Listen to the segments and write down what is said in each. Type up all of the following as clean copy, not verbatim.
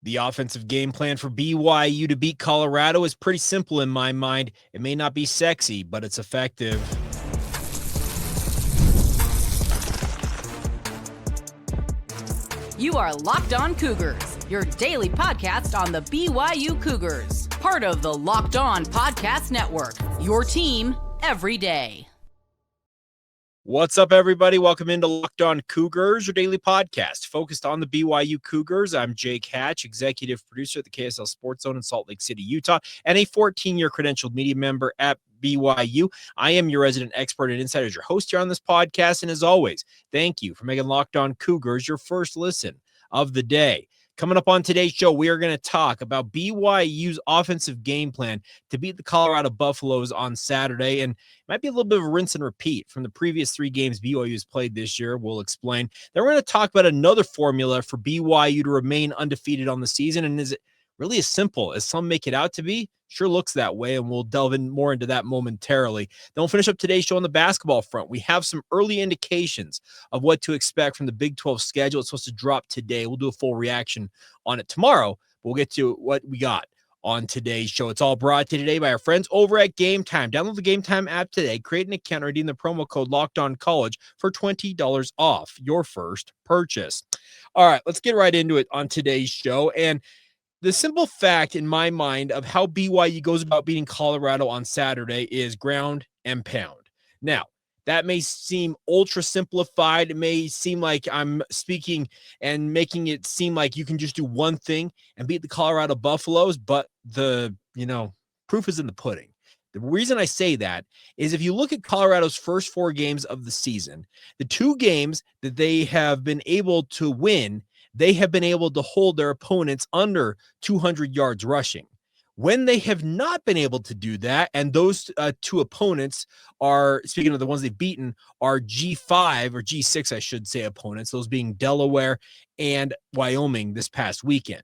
The offensive game plan for BYU to beat Colorado is pretty simple in my mind. It may not be sexy, but it's effective. You are Locked On Cougars, your daily podcast on the BYU Cougars, part of the Locked On Podcast Network, your team every day. What's up, everybody? Welcome into Locked On Cougars, your daily podcast focused on the BYU Cougars. I'm Jake Hatch, executive producer at the KSL Sports Zone in Salt Lake City, Utah, and a 14-year credentialed media member at BYU. I am your resident expert and insider, your host here on this podcast, and as always, thank you for making Locked On Cougars your first listen of the day. Coming up on today's show, we are going to talk about BYU's offensive game plan to beat the Colorado Buffaloes on Saturday, and it might be a little bit of a rinse and repeat from the previous three games BYU has played this year. We'll explain. Then we're going to talk about another formula for BYU to remain undefeated on the season, and is it really as simple as some make it out to be? Sure looks that way, and we'll delve in more into that momentarily. Then we'll finish up today's show on the basketball front. We have some early indications of what to expect from the Big 12 schedule. It's supposed to drop today. We'll do a full reaction on it tomorrow, but we'll get to what we got on today's show. It's all brought to you today by our friends over at Game Time. Download the Game Time app today, create an account, and redeem the promo code LOCKEDONCollege for $20 off your first purchase. All right, let's get right into it on today's show. And the simple fact in my mind of how BYU goes about beating Colorado on Saturday is ground and pound. Now, that may seem ultra simplified. It may seem like I'm speaking and making it seem like you can just do one thing and beat the Colorado Buffaloes, but the proof is in the pudding. The reason I say that is if you look at Colorado's first four games of the season, the two games that they have been able to win, they have been able to hold their opponents under 200 yards rushing. When they have not been able to do that, and those two opponents are, speaking of the ones they've beaten, are G5 or G6, I should say, opponents, those being Delaware and Wyoming this past weekend.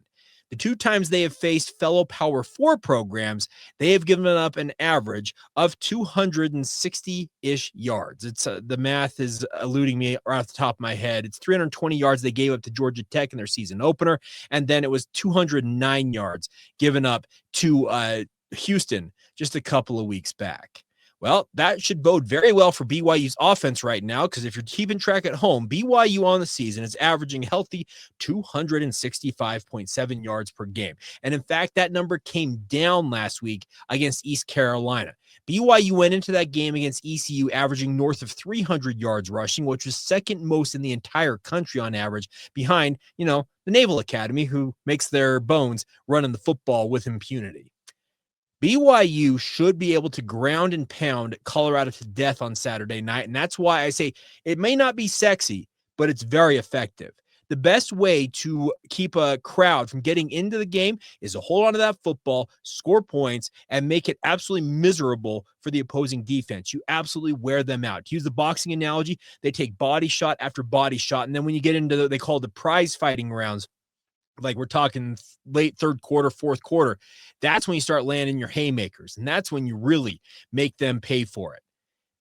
The two times they have faced fellow Power 4 programs, they have given up an average of 260-ish yards. It's the math is eluding me right off the top of my head. It's 320 yards they gave up to Georgia Tech in their season opener, and then it was 209 yards given up to Houston just a couple of weeks back. Well, that should bode very well for BYU's offense right now, because if you're keeping track at home, BYU on the season is averaging healthy 265.7 yards per game. And in fact, that number came down last week against East Carolina. BYU went into that game against ECU averaging north of 300 yards rushing, which was second most in the entire country on average, behind, the Naval Academy, who makes their bones running the football with impunity. BYU should be able to ground and pound Colorado to death on Saturday night, and that's why I say it may not be sexy, but it's very effective. The best way to keep a crowd from getting into the game is to hold on to that football, score points, and make it absolutely miserable for the opposing defense. You absolutely wear them out. To use the boxing analogy, they take body shot after body shot, and then when you get into they call the prize fighting rounds, like we're talking late third quarter, fourth quarter, that's when you start landing your haymakers, and that's when you really make them pay for it.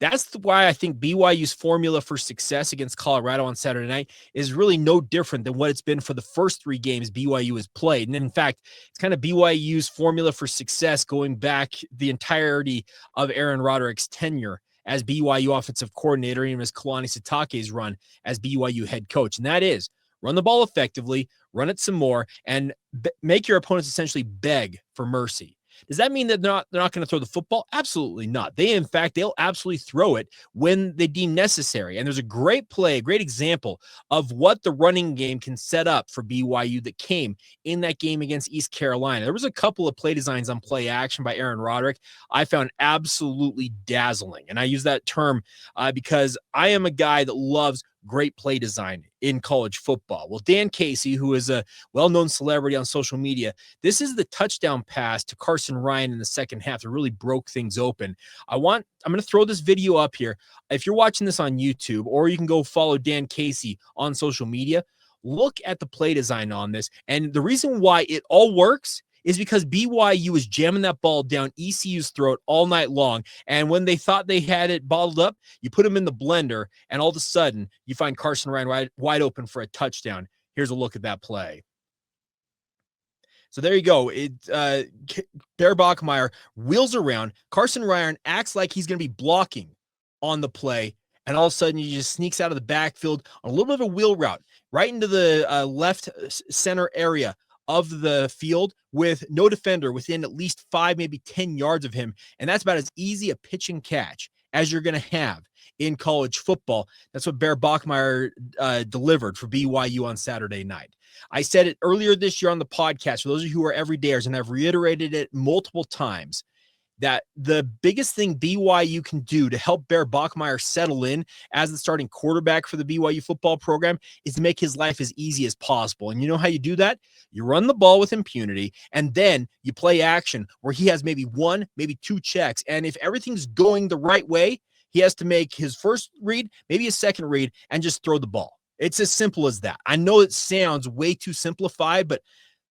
That's why I think BYU's formula for success against Colorado on Saturday night is really no different than what it's been for the first three games BYU has played. And in fact, it's kind of BYU's formula for success going back the entirety of Aaron Roderick's tenure as BYU offensive coordinator and as Kalani Sitake's run as BYU head coach. And that is run the ball effectively, run it some more, and make your opponents essentially beg for mercy. Does that mean that they're not going to throw the football? Absolutely not. They'll absolutely throw it when they deem necessary. And there's a great play, a great example of what the running game can set up for BYU that came in that game against East Carolina. There was a couple of play designs on play action by Aaron Roderick I found absolutely dazzling. And I use that term because I am a guy that loves great play design in college football. Well, Dan Casey, who is a well-known celebrity on social media, this is the touchdown pass to Carson Ryan in the second half that really broke things open. I'm going to throw this video up here. If you're watching this on YouTube, or you can go follow Dan Casey on social media, look at the play design on this. And the reason why it all works is because BYU was jamming that ball down ECU's throat all night long. And when they thought they had it bottled up, you put them in the blender, and all of a sudden, you find Carson Ryan wide open for a touchdown. Here's a look at that play. So there you go. Bear Bachmeier wheels around. Carson Ryan acts like he's going to be blocking on the play, and all of a sudden he just sneaks out of the backfield on a little bit of a wheel route right into the left center area of the field with no defender within at least 5, maybe 10 yards of him. And that's about as easy a pitch and catch as you're going to have in college football. That's what Bear Bachmeier delivered for BYU on Saturday night. I said it earlier this year on the podcast, for those of you who are everydayers, and I've reiterated it multiple times, that the biggest thing BYU can do to help Bear Bachmeier settle in as the starting quarterback for the BYU football program is to make his life as easy as possible. And you know how you do that? You run the ball with impunity, and then you play action where he has maybe 1, maybe 2 checks. And if everything's going the right way, he has to make his first read, maybe a second read, and just throw the ball. It's as simple as that. I know it sounds way too simplified, but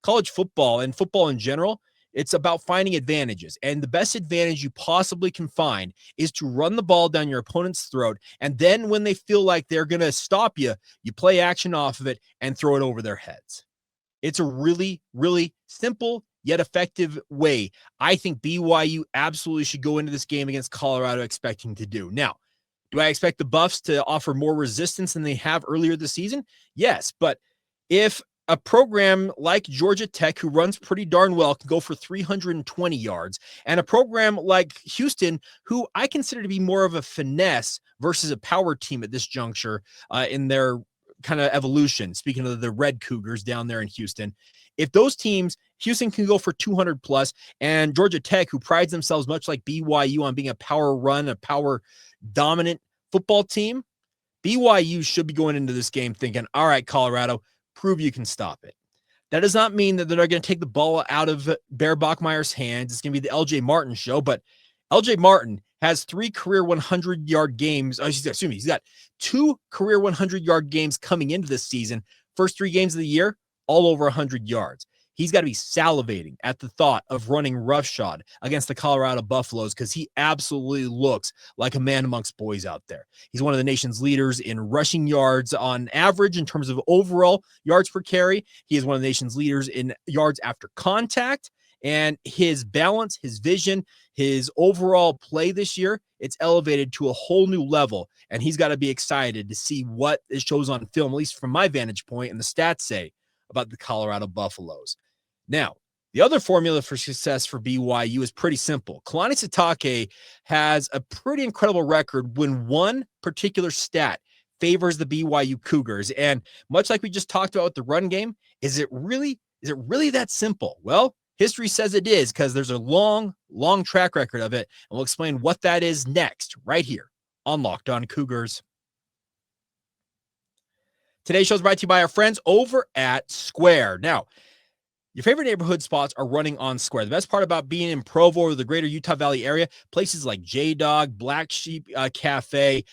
college football and football in general, it's about finding advantages. And the best advantage you possibly can find is to run the ball down your opponent's throat. And then when they feel like they're going to stop you, you play action off of it and throw it over their heads. It's a really, really simple yet effective way I think BYU absolutely should go into this game against Colorado expecting to do. Now, do I expect the Buffs to offer more resistance than they have earlier this season? Yes, but if a program like Georgia Tech, who runs pretty darn well, can go for 320 yards, and a program like Houston, who I consider to be more of a finesse versus a power team at this juncture in their kind of evolution, speaking of the Red Cougars down there in Houston, if those teams, Houston can go for 200 plus, and Georgia Tech, who prides themselves much like BYU on being a power run, a power dominant football team, BYU should be going into this game thinking, all right, Colorado, prove you can stop it. That does not mean that they're not going to take the ball out of Bear Bachmeier's hands. It's going to be the LJ Martin show, but LJ Martin has 3 career 100-yard games. He's got 2 career 100-yard games coming into this season. First 3 games of the year, all over 100 yards. He's got to be salivating at the thought of running roughshod against the Colorado Buffaloes because he absolutely looks like a man amongst boys out there. He's one of the nation's leaders in rushing yards on average in terms of overall yards per carry. He is one of the nation's leaders in yards after contact. And his balance, his vision, his overall play this year, it's elevated to a whole new level. And he's got to be excited to see what it shows on film, at least from my vantage point, and the stats say about the Colorado Buffaloes. Now, the other formula for success for BYU is pretty simple. Kalani Sitake has a pretty incredible record when one particular stat favors the BYU Cougars. And much like we just talked about with the run game, is it really that simple? Well, history says it is because there's a long, long track record of it. And we'll explain what that is next, right here on Locked On Cougars. Today's show is brought to you by our friends over at Square. Now, your favorite neighborhood spots are running on Square. The best part about being in Provo or the greater Utah Valley area, places like J-Dog, Black Sheep Cafe,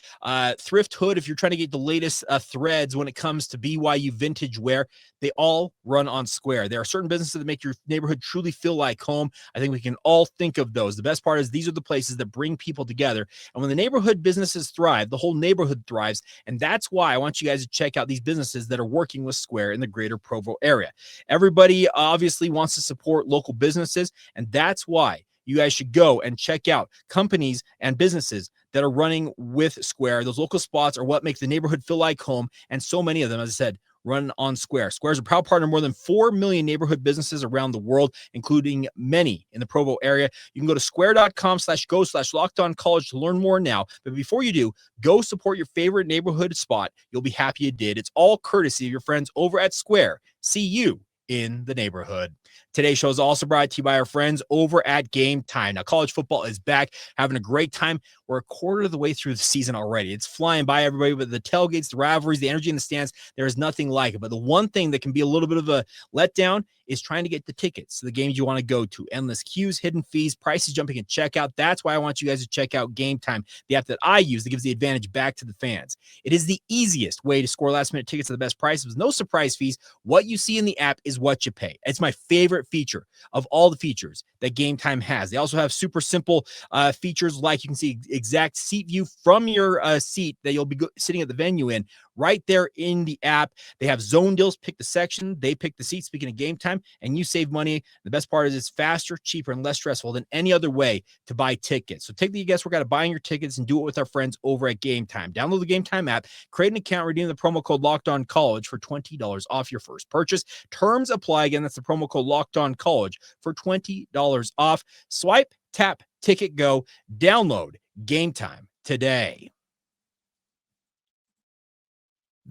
Thrift Hood, if you're trying to get the latest threads when it comes to BYU vintage wear, they all run on Square. There are certain businesses that make your neighborhood truly feel like home. I think we can all think of those. The best part is these are the places that bring people together. And when the neighborhood businesses thrive, the whole neighborhood thrives. And that's why I want you guys to check out these businesses that are working with Square in the greater Provo area. Everybody obviously wants to support local businesses, and that's why you guys should go and check out companies and businesses that are running with Square. Those local spots are what make the neighborhood feel like home, and so many of them, as I said, run on Square. Square is a proud partner of more than 4 million neighborhood businesses around the world, including many in the Provo area. You can go to square.com/go/lockedoncollege to learn more now. But before you do, go support your favorite neighborhood spot. You'll be happy you did. It's all courtesy of your friends over at Square. See you in the neighborhood. Today's show is also brought to you by our friends over at Game Time. Now, college football is back, having a great time. We're a quarter of the way through the season already. It's flying by everybody, but the tailgates, the rivalries, the energy in the stands, there is nothing like it. But the one thing that can be a little bit of a letdown is trying to get the tickets to the games you want to go to. Endless queues, hidden fees, prices jumping at checkout. That's why I want you guys to check out Game Time, the app that I use that gives the advantage back to the fans. It is the easiest way to score last-minute tickets at the best prices with no surprise fees. What you see in the app is what you pay. It's my favorite feature of all the features that Game Time has. They also have super simple features like you can see exact seat view from your seat that you'll be sitting at the venue in right there in the app. They have zone deals. Pick the section. They pick the seat, speaking of game time, and you save money. The best part is it's faster, cheaper, and less stressful than any other way to buy tickets. So take the guesswork out of buying your tickets and do it with our friends over at Game Time. Download the Game Time app, create an account, redeem the promo code LOCKEDONCollege for $20 off your first purchase. Terms apply. Again, that's the promo code LOCKEDONCollege for $20 off. Swipe, tap, ticket, go. Download Game Time today.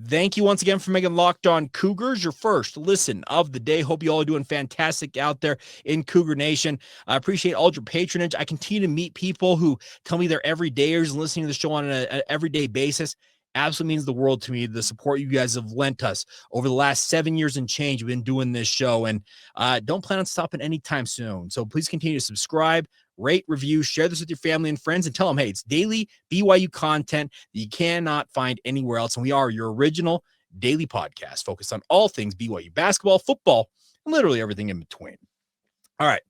Thank you once again for making Locked On Cougars your first listen of the day. Hope you all are doing fantastic out there in Cougar Nation. I appreciate all your patronage. I continue to meet people who tell me they're everydayers and listening to the show on an everyday basis. Absolutely means the world to me, the support you guys have lent us over the last 7 years and change. We've been doing this show, and don't plan on stopping anytime soon. So please continue to subscribe, rate, review, share this with your family and friends, and tell them, hey, it's daily BYU content that you cannot find anywhere else. And we are your original daily podcast focused on all things BYU basketball, football, and literally everything in between. All right.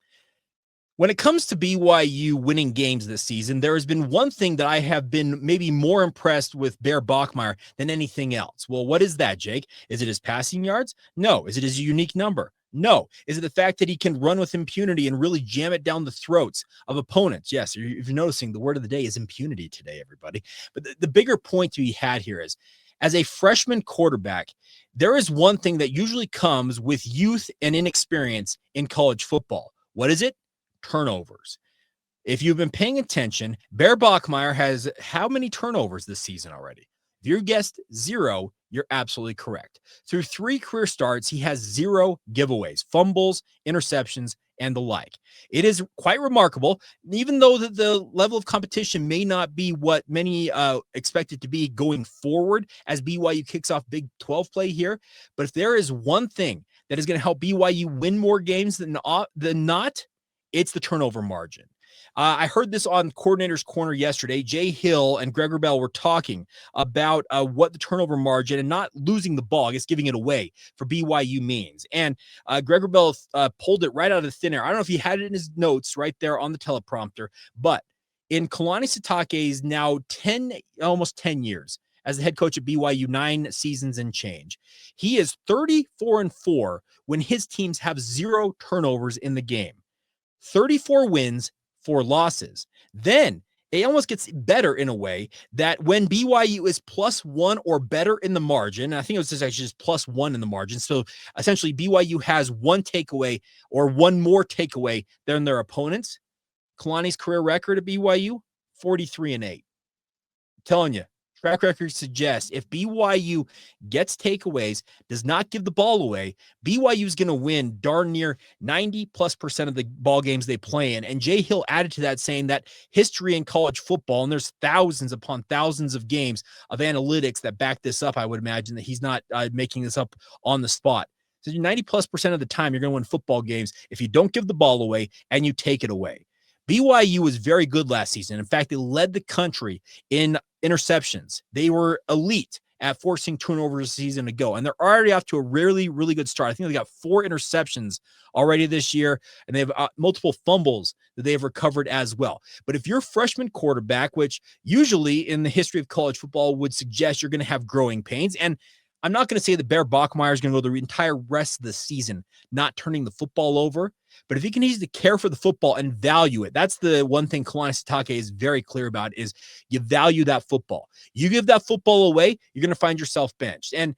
When it comes to BYU winning games this season, there has been one thing that I have been maybe more impressed with Bear Bachmeier than anything else. Well, what is that, Jake? Is it his passing yards? No. Is it his unique number? No. Is it the fact that he can run with impunity and really jam it down the throats of opponents? Yes, if you're noticing, the word of the day is impunity today, everybody. But the bigger point to be had here is, as a freshman quarterback, there is one thing that usually comes with youth and inexperience in college football. What is it? Turnovers. If you've been paying attention, Bear Bachmeier has how many turnovers this season already? If you guessed 0, you're absolutely correct. Through 3 career starts, he has 0 giveaways, fumbles, interceptions, and the like. It is quite remarkable, even though the level of competition may not be what many expect it to be going forward as BYU kicks off Big 12 play here. But if there is one thing that is going to help BYU win more games than not, it's the turnover margin. I heard this on Coordinator's Corner yesterday. Jay Hill and Gregor Bell were talking about what the turnover margin and not losing the ball, I guess giving it away for BYU means. And Gregor Bell pulled it right out of thin air. I don't know if he had it in his notes right there on the teleprompter, but in Kalani Sitake's now almost 10 years as the head coach at BYU, 9 seasons and change, he is 34-4 when his teams have 0 turnovers in the game. 34 wins, 4 losses. Then it almost gets better in a way that when BYU is +1 or better in the margin, and I think it was actually just +1 in the margin. So essentially BYU has 1 takeaway or 1 more takeaway than their opponents. Kalani's career record at BYU, 43-8. Telling you, track record suggests if BYU gets takeaways, does not give the ball away, BYU is going to win darn near 90+% of the ball games they play in. And Jay Hill added to that, saying that history in college football, and there's thousands upon thousands of games of analytics that back this up. I would imagine that he's not making this up on the spot. So 90+% of the time, you're going to win football games if you don't give the ball away and you take it away. BYU was very good last season. In fact, they led the country in interceptions. They were elite at forcing turnovers a season ago, and they're already off to a really, really good start. I think they got 4 interceptions already this year, and they have multiple fumbles that they have recovered as well. But if you're a freshman quarterback, which usually in the history of college football would suggest you're going to have growing pains, and I'm not going to say that Bear Bachmeier is going to go the entire rest of the season not turning the football over, but if he continues to care for the football and value it, that's the one thing Kalani Sitake is very clear about, is you value that football. You give that football away, you're going to find yourself benched. And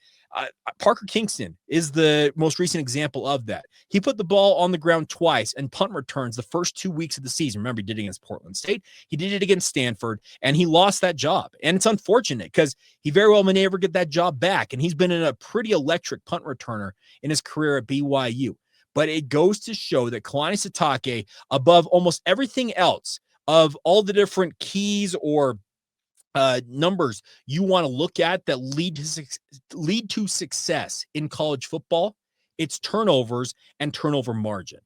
Parker Kingston is the most recent example of that. He put the ball on the ground twice and punt returns the first 2 weeks of the season. Remember, he did it against Portland State. He did it against Stanford, and he lost that job. And it's unfortunate because he very well may never get that job back. And he's been in a pretty electric punt returner in his career at BYU. But it goes to show that Kalani Sitake, above almost everything else, of all the different keys or numbers you want to look at that lead to success in college football, it's turnovers and turnover margin.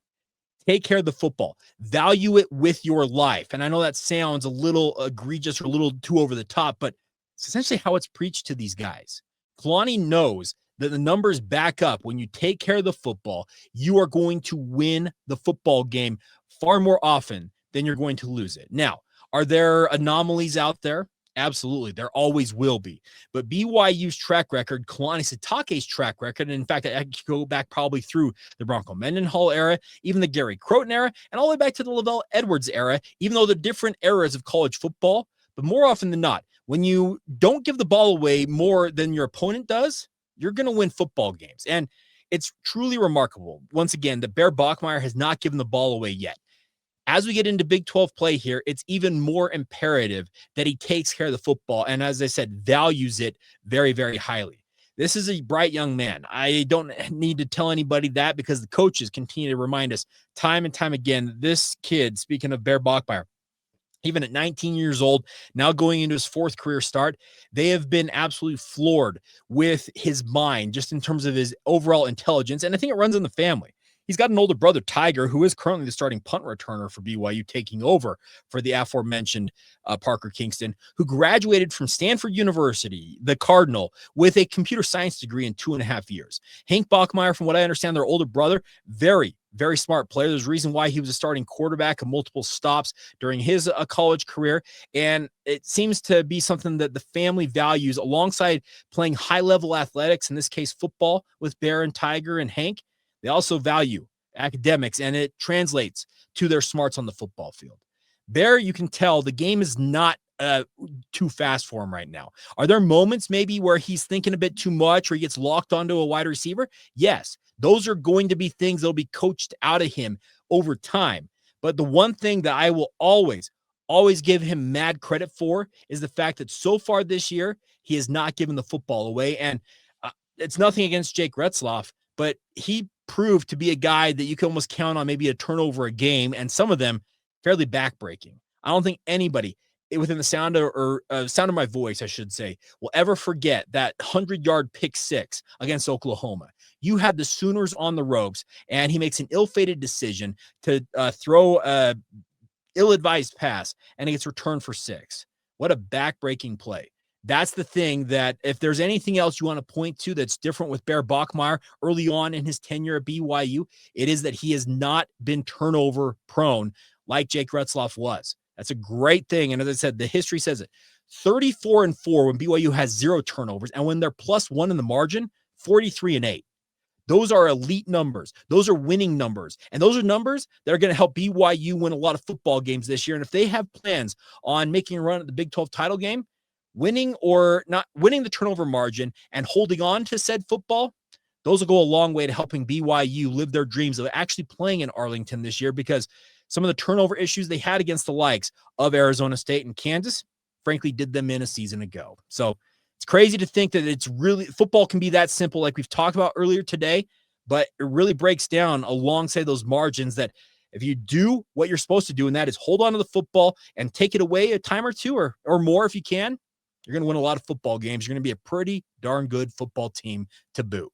Take care of the football. Value it with your life. And I know that sounds a little egregious or a little too over the top, but it's essentially how it's preached to these guys. Kalani knows that the numbers back up. When you take care of the football, you are going to win the football game far more often than you're going to lose it. Now, Are there anomalies out there? Absolutely. There always will be. But BYU's track record, Kalani Sitake's track record, and in fact, I could go back probably through the Bronco Mendenhall era, even the Gary Croton era, and all the way back to the Lavelle Edwards era, even though they're different eras of college football. But more often than not, when you don't give the ball away more than your opponent does, you're going to win football games. And it's truly remarkable, once again, that Bear Bachmeier has not given the ball away yet. As we get into Big 12 play here, it's even more imperative that he takes care of the football and, as I said, values it very, very highly. This is a bright young man. I don't need to tell anybody that because the coaches continue to remind us time and time again, this kid, speaking of Bear Bachmeier, even at 19 years old, now going into his fourth career start, they have been absolutely floored with his mind, just in terms of his overall intelligence. And I think it runs in the family. He's got an older brother, Tiger, who is currently the starting punt returner for BYU, taking over for the aforementioned Parker Kingston, who graduated from Stanford University, the Cardinal, with a computer science degree in 2.5 years. Hank Bachmeier, from what I understand, their older brother, very, very smart player. There's a reason why he was a starting quarterback of multiple stops during his college career. And it seems to be something that the family values alongside playing high-level athletics, in this case, football with Bear and Tiger and Hank. They also value academics, and it translates to their smarts on the football field. Bear, you can tell the game is not too fast for him right now. Are there moments maybe where he's thinking a bit too much or he gets locked onto a wide receiver? Yes, those are going to be things that will be coached out of him over time. But the one thing that I will always give him mad credit for is the fact that so far this year, he has not given the football away. And it's nothing against Jake Retzloff, but he proved to be a guy that you can almost count on maybe a turnover a game, and some of them fairly backbreaking. I don't think anybody within the sound of my voice, I should say, will ever forget that 100-yard pick six against Oklahoma. You had the Sooners on the ropes, and he makes an ill-fated decision to throw a ill-advised pass, and it gets returned for 6. What a backbreaking play. That's the thing that if there's anything else you want to point to that's different with Bear Bachmeier early on in his tenure at BYU, it is that he has not been turnover prone like Jake Retzloff was. That's a great thing. And as I said, the history says it. 34-4 when BYU has 0 turnovers, and when they're +1 in the margin, 43-8. Those are elite numbers. Those are winning numbers. And those are numbers that are going to help BYU win a lot of football games this year. And if they have plans on making a run at the Big 12 title game, winning or not winning the turnover margin and holding on to said football, those will go a long way to helping BYU live their dreams of actually playing in Arlington this year, because some of the turnover issues they had against the likes of Arizona State and Kansas, frankly, did them in a season ago. So it's crazy to think that it's really football can be that simple, like we've talked about earlier today, but it really breaks down alongside those margins that if you do what you're supposed to do, and that is hold on to the football and take it away a time or two or more if you can, you're going to win a lot of football games. You're going to be a pretty darn good football team to boot.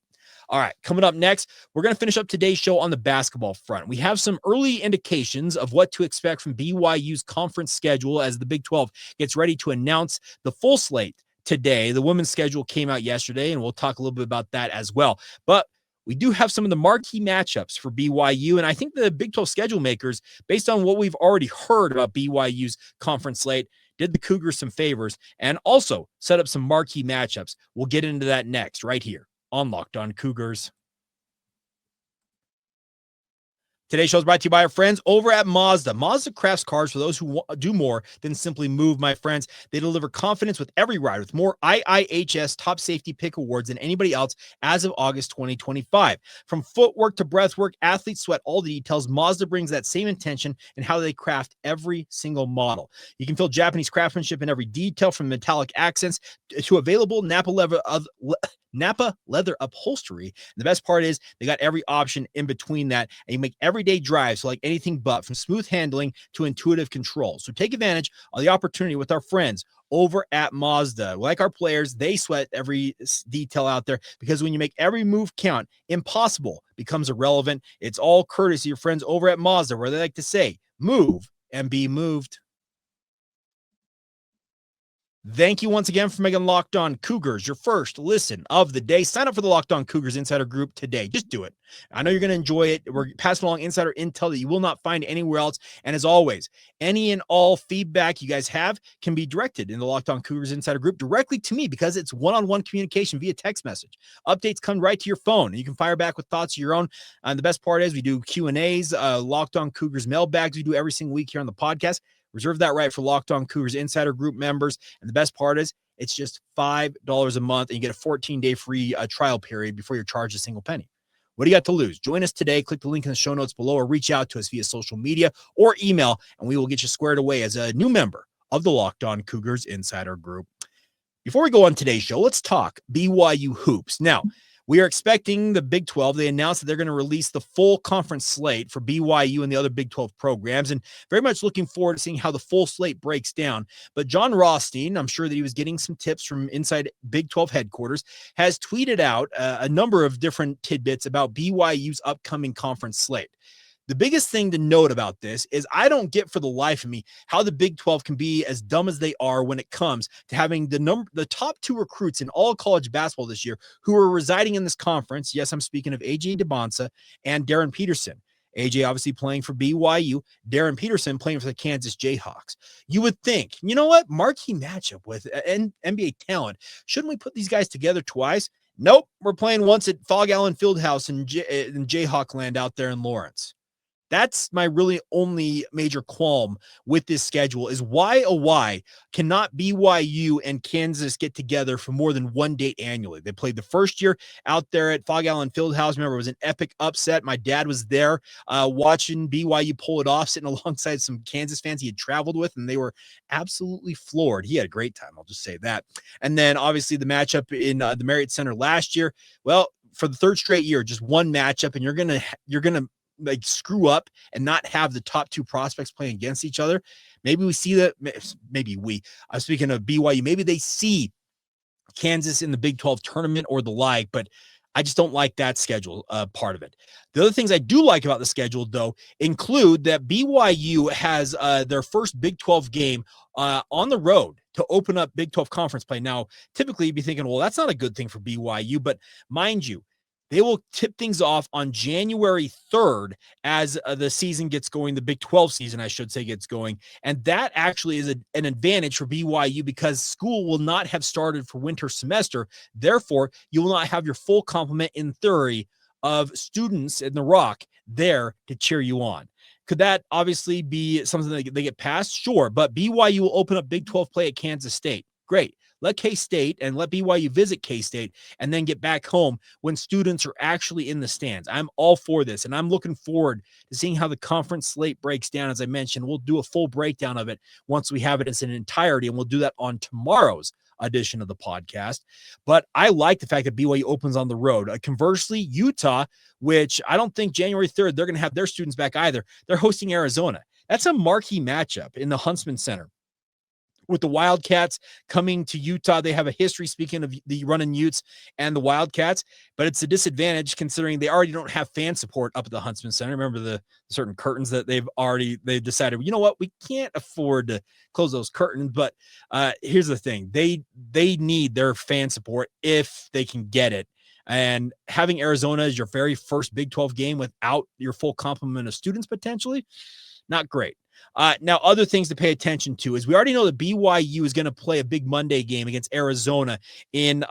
All right, coming up next, we're going to finish up today's show on the basketball front. We have some early indications of what to expect from BYU's conference schedule as the Big 12 gets ready to announce the full slate today. The women's schedule came out yesterday, and we'll talk a little bit about that as well. But we do have some of the marquee matchups for BYU, and I think the Big 12 schedule makers, based on what we've already heard about BYU's conference slate, did the Cougars some favors and also set up some marquee matchups. We'll get into that next right here on Locked On Cougars. Today's show is brought to you by our friends over at Mazda. Mazda crafts cars for those who do more than simply move, my friends. They deliver confidence with every ride with more IIHS Top Safety Pick awards than anybody else as of August 2025. From footwork to breathwork, athletes sweat all the details. Mazda brings that same intention in how they craft every single model. You can feel Japanese craftsmanship in every detail, from metallic accents to available Napa leather upholstery. And the best part is they got every option in between that, and you make everyday drives like anything but, from smooth handling to intuitive control. So take advantage of the opportunity with our friends over at Mazda. Like our players, they sweat every detail out there, because when you make every move count, impossible becomes irrelevant. It's all courtesy of your friends over at Mazda, where they like to say, move and be moved. Thank you once again for making Locked On Cougars your first listen of the day. Sign up for the Locked On Cougars Insider Group today. Just do it. I know you're going to enjoy it. We're passing along insider intel that you will not find anywhere else. And as always, any and all feedback you guys have can be directed in the Locked On Cougars Insider Group directly to me because it's one-on-one communication via text message. Updates come right to your phone. You can fire back with thoughts of your own. And the best part is we do Q&As, Locked On Cougars mailbags we do every single week here on the podcast. Reserve that right for Locked On Cougars Insider Group members. And the best part is it's just $5 a month, and you get a 14-day free trial period before you're charged a single penny. What do you got to lose? Join us today. Click the link in the show notes below or reach out to us via social media or email, and we will get you squared away as a new member of the Locked On Cougars Insider Group. Before we go on today's show, let's talk BYU hoops. Now, we are expecting the Big 12. They announced that they're going to release the full conference slate for BYU and the other Big 12 programs, and very much looking forward to seeing how the full slate breaks down. But John Rothstein, I'm sure that he was getting some tips from inside Big 12 headquarters, has tweeted out a number of different tidbits about BYU's upcoming conference slate. The biggest thing to note about this is I don't get for the life of me how the Big 12 can be as dumb as they are when it comes to having the top two recruits in all college basketball this year who are residing in this conference. Yes, I'm speaking of AJ DeBonsa and Darren Peterson. AJ obviously playing for BYU, Darren Peterson playing for the Kansas Jayhawks. You would think, you know what, marquee matchup with NBA talent. Shouldn't we put these guys together twice? Nope, we're playing once at Fog Allen Fieldhouse in Jayhawk land out there in Lawrence. That's my really only major qualm with this schedule is why cannot BYU and Kansas get together for more than one date annually? They played the first year out there at Fog Allen Fieldhouse. Remember, it was an epic upset. My dad was there watching BYU pull it off, sitting alongside some Kansas fans he had traveled with, and they were absolutely floored. He had a great time, I'll just say that. And then obviously the matchup in the Marriott Center last year. Well, for the third straight year, just one matchup, and you're gonna like screw up and not have the top two prospects playing against each other. Maybe we see that. I'm speaking of BYU. Maybe they see Kansas in the Big 12 tournament or the like, but I just don't like that schedule part of it. The other things I do like about the schedule, though, include that BYU has their first Big 12 game on the road to open up Big 12 conference play. Now, typically you'd be thinking, well, that's not a good thing for BYU, but mind you, they will tip things off on January 3rd as the season gets going, the Big 12 season, I should say, gets going. And that actually is an advantage for BYU because school will not have started for winter semester. Therefore, you will not have your full complement in theory of students in the Rock there to cheer you on. Could that obviously be something that they get past? Sure, but BYU will open up Big 12 play at Kansas State. Great. Let K-State and let BYU visit K-State and then get back home when students are actually in the stands. I'm all for this, and I'm looking forward to seeing how the conference slate breaks down. As I mentioned, we'll do a full breakdown of it once we have it as an entirety, and we'll do that on tomorrow's edition of the podcast. But I like the fact that BYU opens on the road. Conversely, Utah, which I don't think January 3rd, they're going to have their students back either. They're hosting Arizona. That's a marquee matchup in the Huntsman Center. With the Wildcats coming to Utah, they have a history, speaking of the running Utes and the Wildcats, but it's a disadvantage considering they already don't have fan support up at the Huntsman Center. Remember the certain curtains that they've decided, you know what, we can't afford to close those curtains. But here's the thing. They need their fan support if they can get it. And having Arizona as your very first Big 12 game without your full complement of students potentially, not great. Now, other things to pay attention to is we already know that BYU is going to play a big Monday game against Arizona in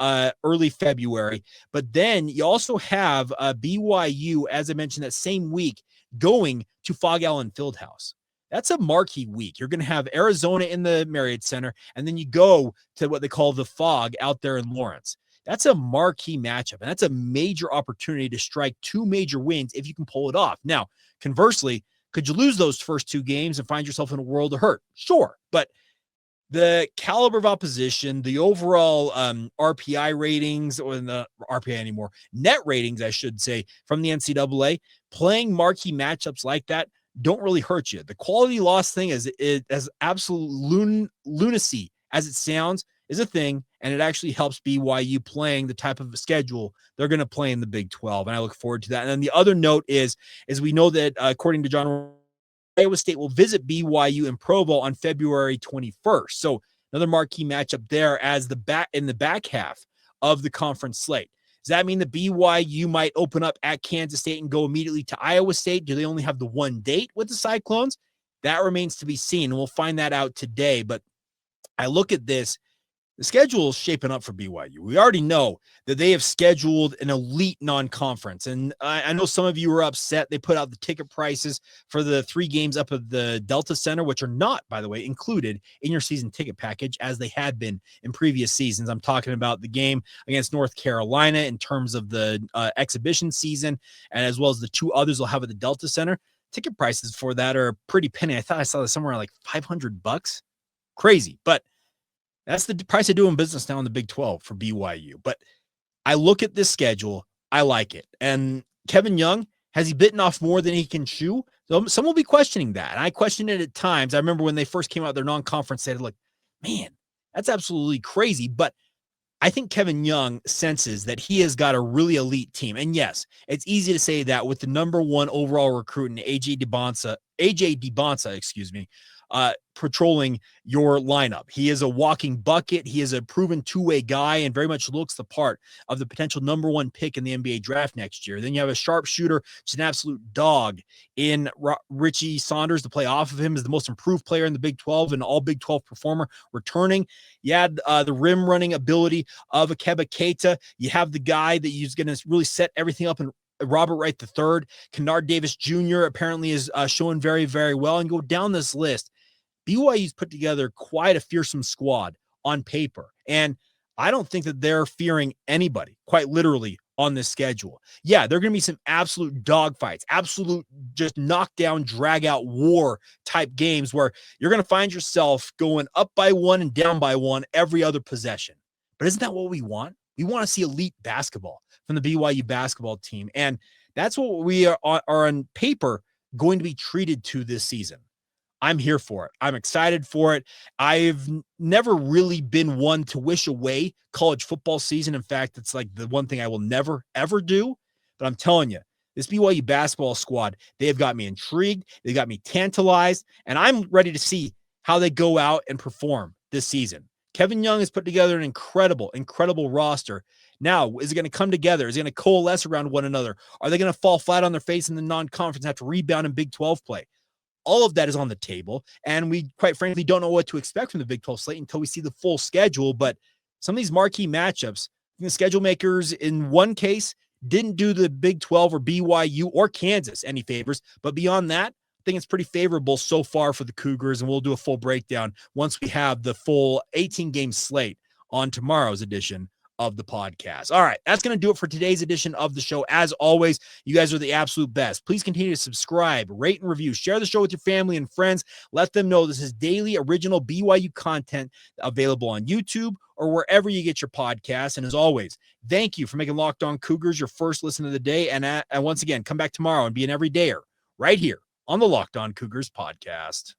early February. But then you also have BYU, as I mentioned, that same week going to Fog Allen Fieldhouse. That's a marquee week. You're going to have Arizona in the Marriott Center, and then you go to what they call the Fog out there in Lawrence. That's a marquee matchup, and that's a major opportunity to strike two major wins if you can pull it off. Now, conversely, could you lose those first two games and find yourself in a world of hurt? Sure. But the caliber of opposition, the overall RPI ratings, or the RPI anymore, net ratings, I should say, from the NCAA, playing marquee matchups like that don't really hurt you. The quality loss thing is as absolute lunacy as it sounds is a thing, and it actually helps BYU playing the type of schedule they're going to play in the Big 12, and I look forward to that. And then the other note is we know that according to John, Iowa State will visit BYU in Provo on February 21st. So Another marquee matchup there as in the back half of the conference slate. Does that mean the BYU might open up at Kansas State and go immediately to Iowa State? Do they only have the one date with the Cyclones? That remains to be seen, and we'll find that out today. But I look at this, the schedule is shaping up for BYU. We already know that they have scheduled an elite non-conference. And I know some of you are upset. They put out the ticket prices for the 3 games up at the Delta Center, which are not, by the way, included in your season ticket package as they had been in previous seasons. I'm talking about the game against North Carolina in terms of the exhibition season, and as well as the 2 others they'll have at the Delta Center. Ticket prices for that are pretty penny. I thought I saw this somewhere like $500. Crazy. But that's the price of doing business now in the Big 12 for BYU. But I look at this schedule. I like it. And Kevin Young, has he bitten off more than he can chew? So some will be questioning that. And I questioned it at times. I remember when they first came out their non-conference, they like, man, that's absolutely crazy. But I think Kevin Young senses that he has got a really elite team. And yes, it's easy to say that with the number 1 overall recruit in AJ DeBonsa, patrolling your lineup. He is a walking bucket. He is a proven two-way guy and very much looks the part of the potential number 1 pick in the NBA draft next year. Then you have a sharpshooter, just an absolute dog in Richie Saunders to play off of him as the most improved player in the Big 12 and all Big 12 performer returning. You had the rim running ability of Akeba Keita. You have the guy that is going to really set everything up in Robert Wright III. Kennard Davis Jr. apparently is showing very, very well. And go down this list. BYU's put together quite a fearsome squad on paper. And I don't think that they're fearing anybody, quite literally, on this schedule. Yeah, there are going to be some absolute dogfights, absolute just knockdown, drag-out war type games where you're going to find yourself going up by 1 and down by 1 every other possession. But isn't that what we want? We want to see elite basketball from the BYU basketball team. And that's what we are on paper going to be treated to this season. I'm here for it. I'm excited for it. I've never really been one to wish away college football season. In fact, it's like the one thing I will never, ever do. But I'm telling you, this BYU basketball squad, they have got me intrigued. They got me tantalized. And I'm ready to see how they go out and perform this season. Kevin Young has put together an incredible, incredible roster. Now, is it going to come together? Is it going to coalesce around one another? Are they going to fall flat on their face in the non-conference and have to rebound in Big 12 play? All of that is on the table, and we, quite frankly, don't know what to expect from the Big 12 slate until we see the full schedule. But some of these marquee matchups, the schedule makers in one case didn't do the Big 12 or BYU or Kansas any favors. But beyond that, I think it's pretty favorable so far for the Cougars, and we'll do a full breakdown once we have the full 18-game slate on tomorrow's edition of the podcast. All right, that's going to do it for today's edition of the show. As always, you guys are the absolute best. Please continue to subscribe, rate, and review. Share the show with your family and friends. Let them know this is daily original BYU content available on YouTube or wherever you get your podcasts. And as always, thank you for making Locked On Cougars your first listen of the day. And once again, come back tomorrow and be an everydayer right here on the Locked On Cougars podcast.